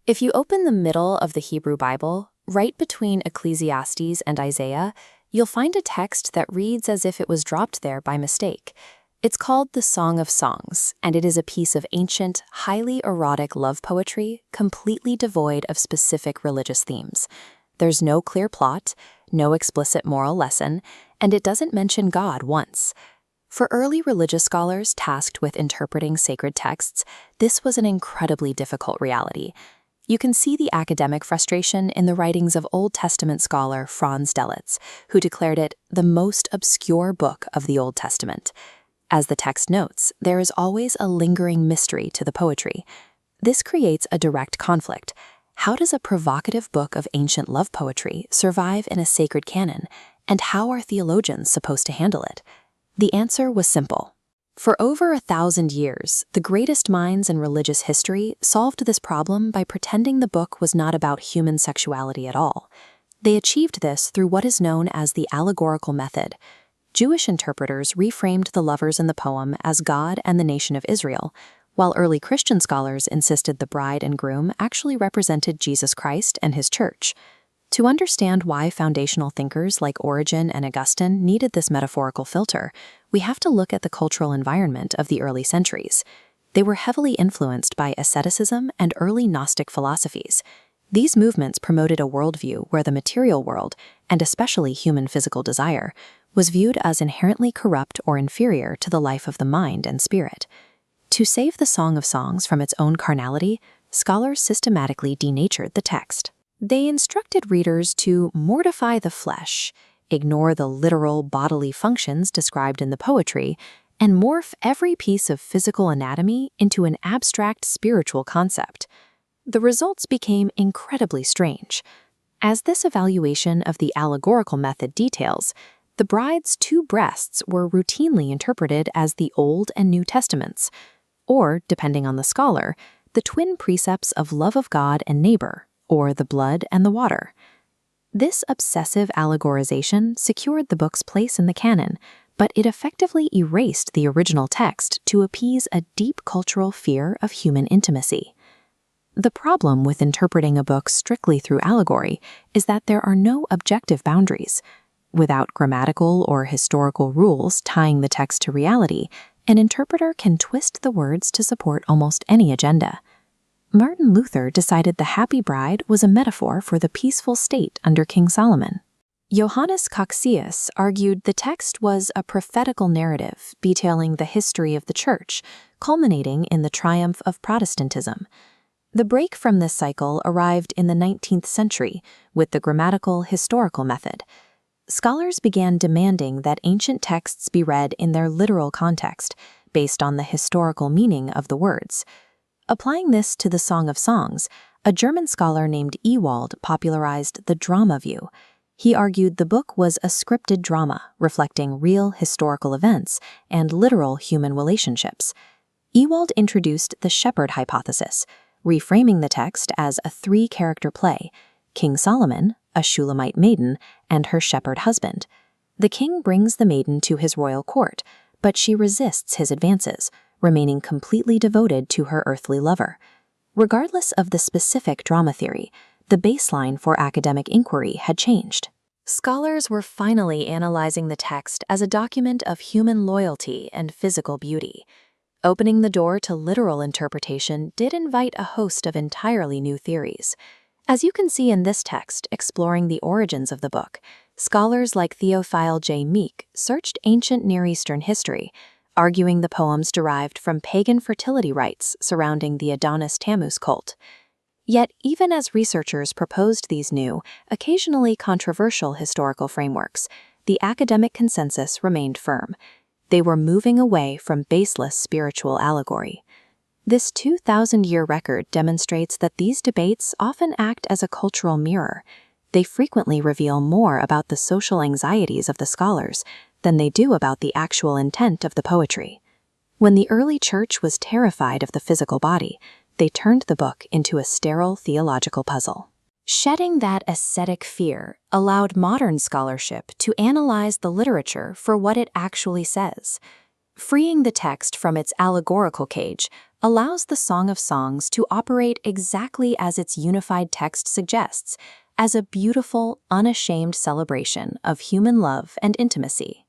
If you open the middle of the Hebrew Bible, right between Ecclesiastes and Isaiah, you'll find a text that reads as if it was dropped there by mistake. It's called the Song of Songs, and it is a piece of ancient, highly erotic love poetry, completely devoid of specific religious themes. There's no clear plot, no explicit moral lesson, and it doesn't mention God once. For early religious scholars tasked with interpreting sacred texts, this was an incredibly difficult reality. You can see the academic frustration in the writings of Old Testament scholar Franz Delitzsch, who declared it the most obscure book of the Old Testament. As the text notes, there is always a lingering mystery to the poetry. This creates a direct conflict. How does a provocative book of ancient love poetry survive in a sacred canon, and how are theologians supposed to handle it? The answer was simple. For over 1,000 years, the greatest minds in religious history solved this problem by pretending the book was not about human sexuality at all. They achieved this through what is known as the allegorical method. Jewish interpreters reframed the lovers in the poem as God and the nation of Israel, while early Christian scholars insisted the bride and groom actually represented Jesus Christ and his church. To understand why foundational thinkers like Origen and Augustine needed this metaphorical filter, we have to look at the cultural environment of the early centuries. They were heavily influenced by asceticism and early Gnostic philosophies. These movements promoted a worldview where the material world, and especially human physical desire, was viewed as inherently corrupt or inferior to the life of the mind and spirit. To save the Song of Songs from its own carnality, scholars systematically denatured the text. They instructed readers to mortify the flesh, ignore the literal bodily functions described in the poetry, and morph every piece of physical anatomy into an abstract spiritual concept. The results became incredibly strange. As this evaluation of the allegorical method details, the bride's two breasts were routinely interpreted as the Old and New Testaments, or, depending on the scholar, the twin precepts of love of God and neighbor, or the blood and the water. This obsessive allegorization secured the book's place in the canon, but it effectively erased the original text to appease a deep cultural fear of human intimacy. The problem with interpreting a book strictly through allegory is that there are no objective boundaries. Without grammatical or historical rules tying the text to reality, an interpreter can twist the words to support almost any agenda. Martin Luther decided the happy bride was a metaphor for the peaceful state under King Solomon. Johannes Cocceius argued the text was a prophetical narrative detailing the history of the Church, culminating in the triumph of Protestantism. The break from this cycle arrived in the 19th century with the grammatical historical method. Scholars began demanding that ancient texts be read in their literal context, based on the historical meaning of the words. Applying this to the Song of Songs, a German scholar named Ewald popularized the drama view. He argued the book was a scripted drama reflecting real historical events and literal human relationships. Ewald introduced the shepherd hypothesis, reframing the text as a three-character play: King Solomon, a Shulamite maiden, and her shepherd husband. The king brings the maiden to his royal court, but she resists his advances, remaining completely devoted to her earthly lover. Regardless of the specific drama theory, the baseline for academic inquiry had changed. Scholars were finally analyzing the text as a document of human loyalty and physical beauty. Opening the door to literal interpretation did invite a host of entirely new theories. As you can see in this text exploring the origins of the book, scholars like Theophile J. Meek searched ancient Near Eastern history, arguing the poems derived from pagan fertility rites surrounding the Adonis-Tammuz cult. Yet, even as researchers proposed these new, occasionally controversial historical frameworks, the academic consensus remained firm. They were moving away from baseless spiritual allegory. This 2,000-year record demonstrates that these debates often act as a cultural mirror. They frequently reveal more about the social anxieties of the scholars than they do about the actual intent of the poetry. When the early church was terrified of the physical body, they turned the book into a sterile theological puzzle. Shedding that ascetic fear allowed modern scholarship to analyze the literature for what it actually says. Freeing the text from its allegorical cage allows the Song of Songs to operate exactly as its unified text suggests, as a beautiful, unashamed celebration of human love and intimacy.